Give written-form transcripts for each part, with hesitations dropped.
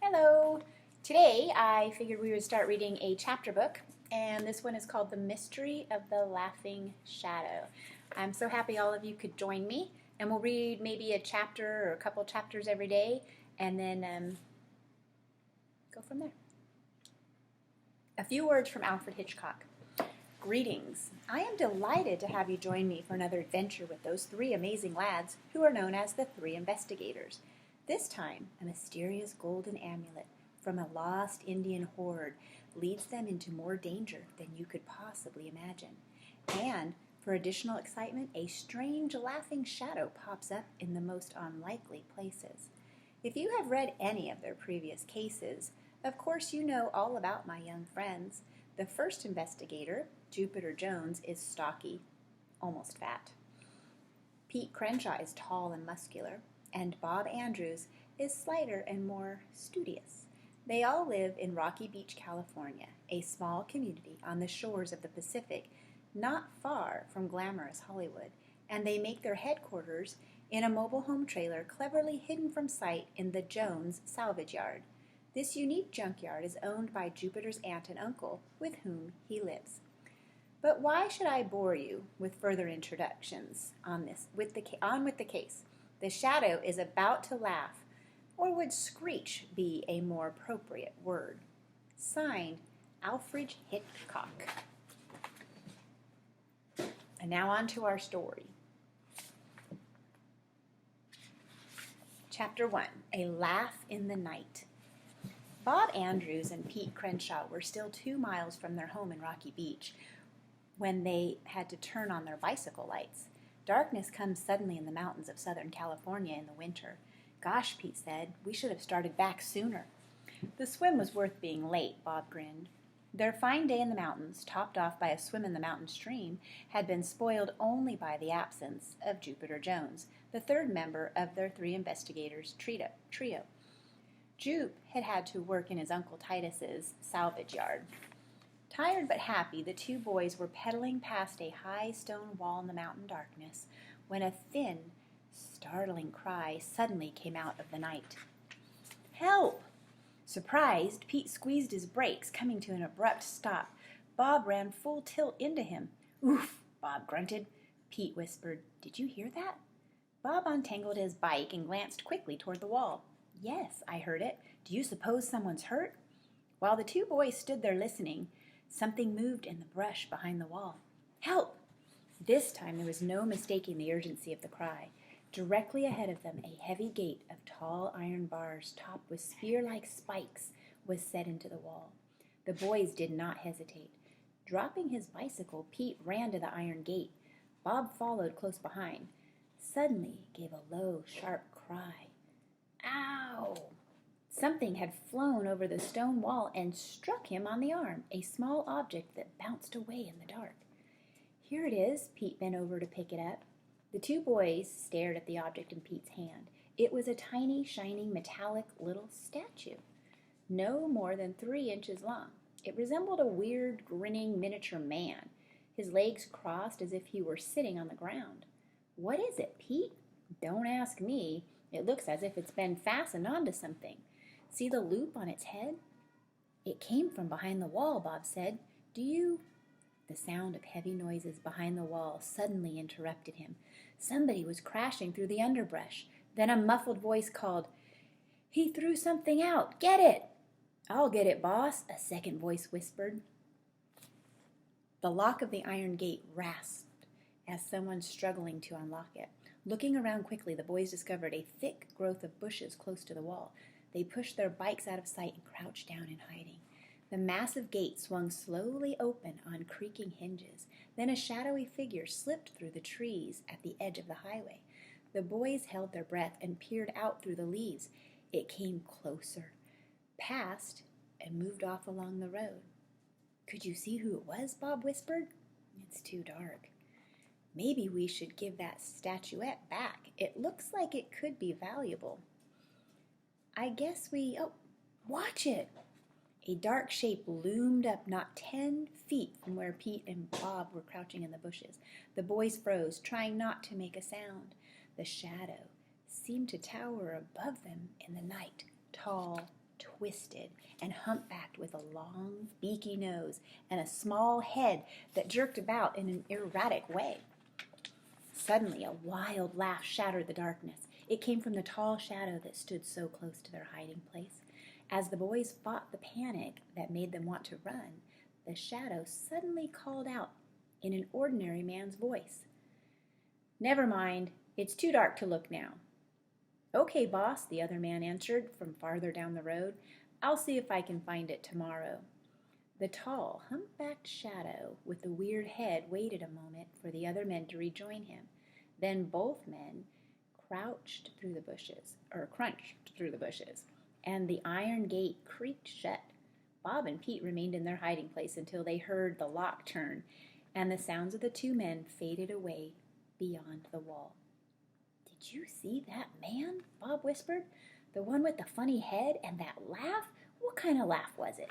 Hello! Today I figured we would start reading a chapter book, and this one is called The Mystery of the Laughing Shadow. I'm so happy all of you could join me, and we'll read maybe a chapter or a couple chapters every day, and then go from there. A few words from Alfred Hitchcock. Greetings. I am delighted to have you join me for another adventure with those three amazing lads who are known as the Three Investigators. This time, a mysterious golden amulet from a lost Indian horde leads them into more danger than you could possibly imagine. And, for additional excitement, a strange laughing shadow pops up in the most unlikely places. If you have read any of their previous cases, of course you know all about my young friends. The first investigator, Jupiter Jones, is stocky, almost fat. Pete Crenshaw is tall and muscular, and Bob Andrews is slighter and more studious. They all live in Rocky Beach, California, a small community on the shores of the Pacific, not far from glamorous Hollywood, and they make their headquarters in a mobile home trailer cleverly hidden from sight in the Jones salvage yard. This unique junkyard is owned by Jupiter's aunt and uncle, with whom he lives. But why should I bore you with further introductions on with the case? The shadow is about to laugh, or would screech be a more appropriate word? Signed, Alfred Hitchcock. And now on to our story. Chapter 1, A Laugh in the Night. Bob Andrews and Pete Crenshaw were still 2 miles from their home in Rocky Beach when they had to turn on their bicycle lights. Darkness comes suddenly in the mountains of Southern California in the winter. Gosh, Pete said, we should have started back sooner. The swim was worth being late, Bob grinned. Their fine day in the mountains, topped off by a swim in the mountain stream, had been spoiled only by the absence of Jupiter Jones, the third member of their three investigators' trio. Jupe had had to work in his Uncle Titus's salvage yard. Tired but happy, the two boys were pedaling past a high stone wall in the mountain darkness when a thin, startling cry suddenly came out of the night. Help! Surprised, Pete squeezed his brakes, coming to an abrupt stop. Bob ran full tilt into him. Oof! Bob grunted. Pete whispered, Did you hear that? Bob untangled his bike and glanced quickly toward the wall. Yes, I heard it. Do you suppose someone's hurt? While the two boys stood there listening, something moved in the brush behind the wall. Help! This time there was no mistaking the urgency of the cry. Directly ahead of them, a heavy gate of tall iron bars topped with spear-like spikes was set into the wall. The boys did not hesitate. Dropping his bicycle, Pete ran to the iron gate. Bob followed close behind. Suddenly he gave a low, sharp cry. Ow! Something had flown over the stone wall and struck him on the arm, a small object that bounced away in the dark. Here it is. Pete bent over to pick it up. The two boys stared at the object in Pete's hand. It was a tiny, shining, metallic little statue, no more than 3 inches long. It resembled a weird, grinning miniature man, his legs crossed as if he were sitting on the ground. What is it, Pete? Don't ask me. It looks as if it's been fastened onto something. See the loop on its head? It came from behind the wall, Bob said. The sound of heavy noises behind the wall suddenly interrupted him. Somebody was crashing through the underbrush. Then a muffled voice called, He threw something out. Get it! I'll get it, boss, a second voice whispered. The lock of the iron gate rasped as someone struggling to unlock it. Looking around quickly, the boys discovered a thick growth of bushes close to the wall. They pushed their bikes out of sight and crouched down in hiding. The massive gate swung slowly open on creaking hinges. Then a shadowy figure slipped through the trees at the edge of the highway. The boys held their breath and peered out through the leaves. It came closer, passed, and moved off along the road. Could you see who it was? Bob whispered. It's too dark. Maybe we should give that statuette back. It looks like it could be valuable. I guess watch it! A dark shape loomed up not 10 feet from where Pete and Bob were crouching in the bushes. The boys froze, trying not to make a sound. The shadow seemed to tower above them in the night, tall, twisted and humpbacked with a long, beaky nose and a small head that jerked about in an erratic way. Suddenly, a wild laugh shattered the darkness. It came from the tall shadow that stood so close to their hiding place. As the boys fought the panic that made them want to run, the shadow suddenly called out in an ordinary man's voice. "Never mind, it's too dark to look now." "Okay, boss," the other man answered from farther down the road. "I'll see if I can find it tomorrow." The tall, humpbacked shadow with the weird head waited a moment for the other men to rejoin him. Then both men crunched through the bushes, and the iron gate creaked shut. Bob and Pete remained in their hiding place until they heard the lock turn, and the sounds of the two men faded away beyond the wall. "Did you see that man?" Bob whispered. "The one with the funny head and that laugh? What kind of laugh was it?"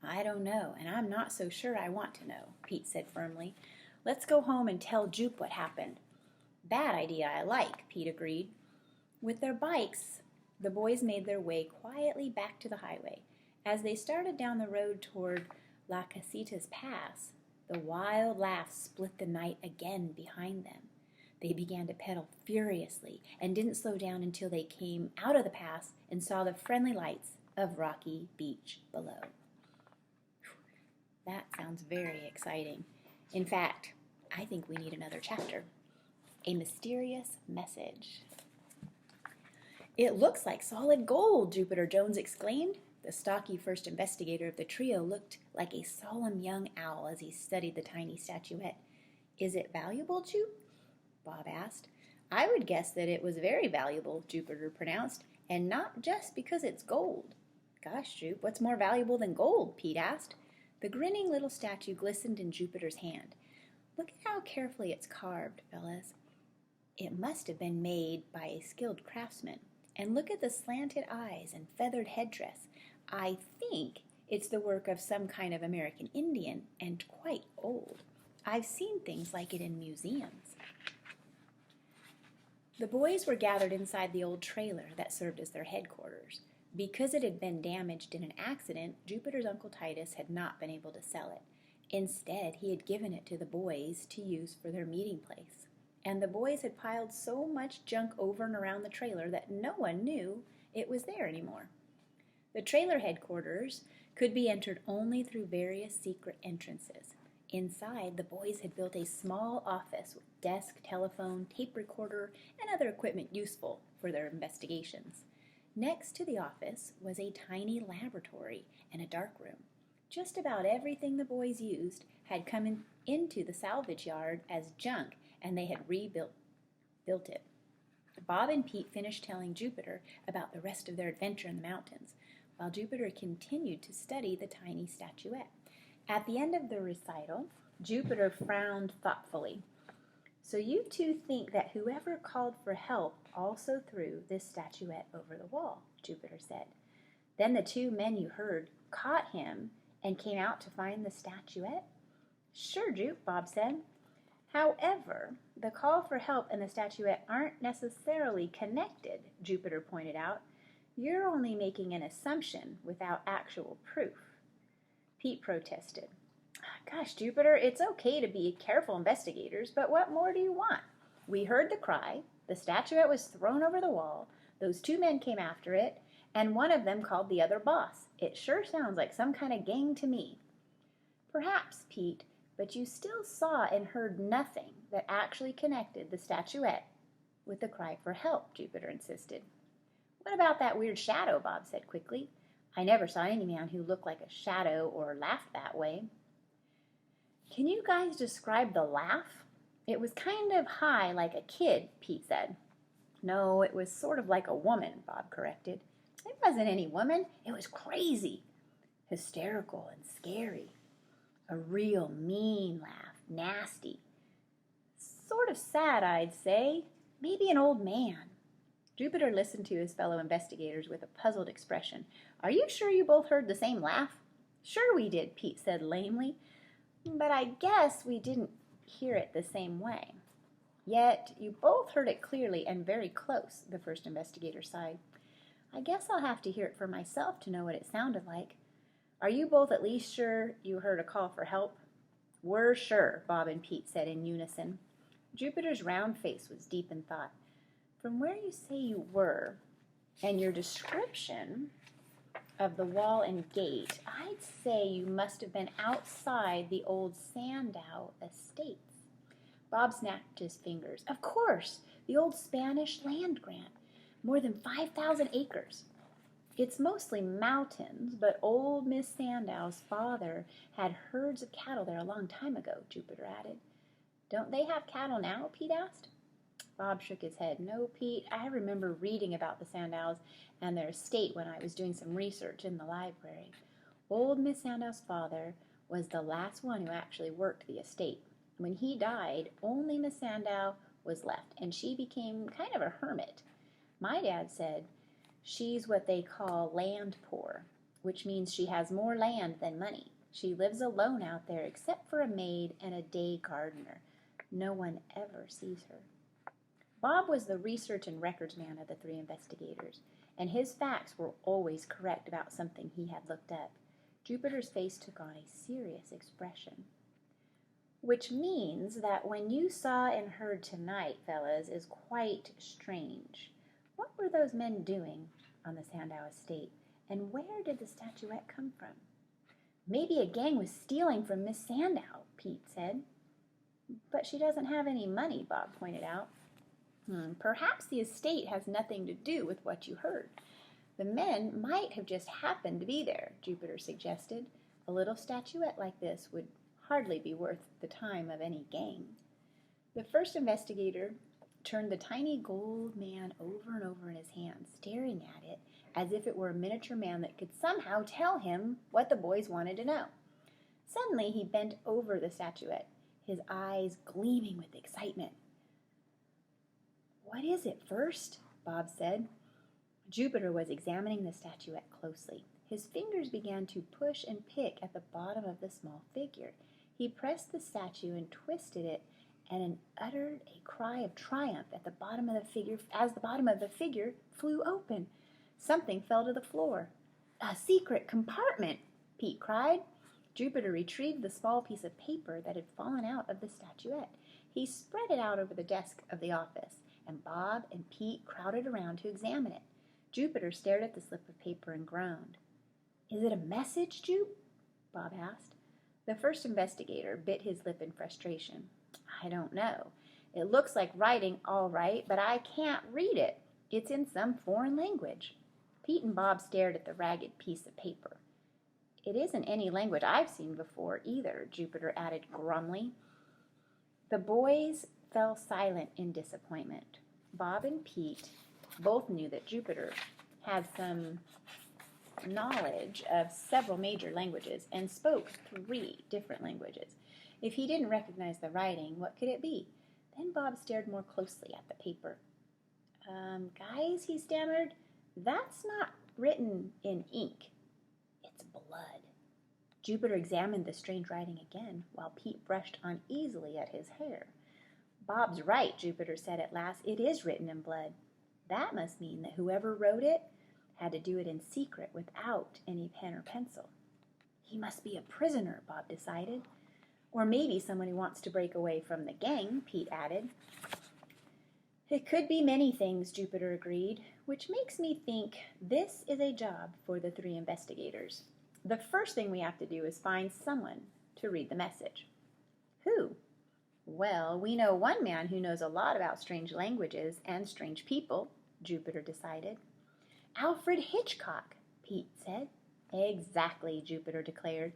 "I don't know, and I'm not so sure I want to know," Pete said firmly. "Let's go home and tell Jupe what happened." "Bad idea, I like," Pete agreed. With their bikes, the boys made their way quietly back to the highway. As they started down the road toward La Casitas Pass, the wild laugh split the night again behind them. They began to pedal furiously and didn't slow down until they came out of the pass and saw the friendly lights of Rocky Beach below. That sounds very exciting. In fact, I think we need another chapter. A mysterious message. "It looks like solid gold," Jupiter Jones exclaimed. The stocky first investigator of the trio looked like a solemn young owl as he studied the tiny statuette. "Is it valuable, Jupe?" Bob asked. "I would guess that it was very valuable," Jupiter pronounced, "and not just because it's gold." "Gosh, Jupe, what's more valuable than gold?" Pete asked. The grinning little statue glistened in Jupiter's hand. "Look at how carefully it's carved, fellas. It must have been made by a skilled craftsman. And look at the slanted eyes and feathered headdress. I think it's the work of some kind of American Indian and quite old. I've seen things like it in museums." The boys were gathered inside the old trailer that served as their headquarters. Because it had been damaged in an accident, Jupiter's Uncle Titus had not been able to sell it. Instead, he had given it to the boys to use for their meeting place. And the boys had piled so much junk over and around the trailer that no one knew it was there anymore. The trailer headquarters could be entered only through various secret entrances. Inside, the boys had built a small office with desk, telephone, tape recorder, and other equipment useful for their investigations. Next to the office was a tiny laboratory and a dark room. Just about everything the boys used had come into the salvage yard as junk, and they had rebuilt it. Bob and Pete finished telling Jupiter about the rest of their adventure in the mountains, while Jupiter continued to study the tiny statuette. At the end of the recital, Jupiter frowned thoughtfully. "So you two think that whoever called for help also threw this statuette over the wall," Jupiter said. "Then the two men you heard caught him and came out to find the statuette?" "Sure, Jupe," Bob said. "However, the call for help and the statuette aren't necessarily connected," Jupiter pointed out. "You're only making an assumption without actual proof." Pete protested. "Gosh, Jupiter, it's okay to be careful investigators, but what more do you want? We heard the cry, the statuette was thrown over the wall, those two men came after it, and one of them called the other boss. It sure sounds like some kind of gang to me." "Perhaps, Pete, but you still saw and heard nothing that actually connected the statuette with the cry for help," Jupiter insisted. "What about that weird shadow?" Bob said quickly. "I never saw any man who looked like a shadow or laughed that way." "Can you guys describe the laugh?" "It was kind of high like a kid," Pete said. "No, it was sort of like a woman," Bob corrected. "It wasn't any woman. It was crazy, hysterical and scary. A real mean laugh, nasty. Sort of sad, I'd say. Maybe an old man." Jupiter listened to his fellow investigators with a puzzled expression. "Are you sure you both heard the same laugh?" "Sure we did," Pete said lamely. "But I guess we didn't hear it the same way." "Yet you both heard it clearly and very close," the first investigator sighed. I guess I'll have to hear it for myself to know what it sounded like. Are you both at least sure you heard a call for help? We're sure, Bob and Pete said in unison. Jupiter's round face was deep in thought. From where you say you were, and your description of the wall and gate, I'd say you must have been outside the old Sandow estates. Bob snapped his fingers. Of course, the old Spanish land grant. More than 5,000 acres. It's mostly mountains, but old Miss Sandow's father had herds of cattle there a long time ago, Jupiter added. Don't they have cattle now? Pete asked. Bob shook his head. No, Pete, I remember reading about the Sandows and their estate when I was doing some research in the library. Old Miss Sandow's father was the last one who actually worked the estate. When he died, only Miss Sandow was left, and she became kind of a hermit. My dad said she's what they call land poor, which means she has more land than money. She lives alone out there except for a maid and a day gardener. No one ever sees her. Bob was the research and records man of the three investigators, and his facts were always correct about something he had looked up. Jupiter's face took on a serious expression. Which means that when you saw and heard tonight, fellas, is quite strange. What were those men doing on the Sandow estate, and where did the statuette come from? Maybe a gang was stealing from Miss Sandow, Pete said. But she doesn't have any money, Bob pointed out. Perhaps the estate has nothing to do with what you heard. The men might have just happened to be there, Jupiter suggested. A little statuette like this would hardly be worth the time of any gang. The first investigator turned the tiny gold man over and over in his hand, staring at it as if it were a miniature man that could somehow tell him what the boys wanted to know. Suddenly he bent over the statuette, his eyes gleaming with excitement. What is it, first? Bob said. Jupiter was examining the statuette closely. His fingers began to push and pick at the bottom of the small figure. He pressed the statue and twisted it and uttered a cry of triumph at the bottom of the figure as the bottom of the figure flew open. Something fell to the floor. A secret compartment, Pete cried. Jupiter retrieved the small piece of paper that had fallen out of the statuette. He spread it out over the desk of the office, and Bob and Pete crowded around to examine it. Jupiter stared at the slip of paper and groaned. Is it a message, Jupe? Bob asked. The first investigator bit his lip in frustration. I don't know. It looks like writing, all right, but I can't read it. It's in some foreign language. Pete and Bob stared at the ragged piece of paper. It isn't any language I've seen before either, Jupiter added grumly. The boys fell silent in disappointment. Bob and Pete both knew that Jupiter had some knowledge of several major languages and spoke 3 different languages. If he didn't recognize the writing, what could it be? Then Bob stared more closely at the paper. Guys, he stammered, that's not written in ink. It's blood. Jupiter examined the strange writing again, while Pete brushed uneasily at his hair. Bob's right, Jupiter said at last. It is written in blood. That must mean that whoever wrote it had to do it in secret without any pen or pencil. He must be a prisoner, Bob decided. Or maybe someone who wants to break away from the gang, Pete added. It could be many things, Jupiter agreed, which makes me think this is a job for the 3 investigators. The first thing we have to do is find someone to read the message. Who? Well, we know one man who knows a lot about strange languages and strange people, Jupiter decided. Alfred Hitchcock, Pete said. Exactly, Jupiter declared.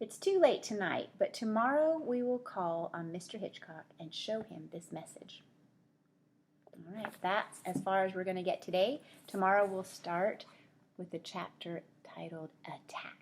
It's too late tonight, but tomorrow we will call on Mr. Hitchcock and show him this message. All right, that's as far as we're going to get today. Tomorrow we'll start with the chapter titled Attack.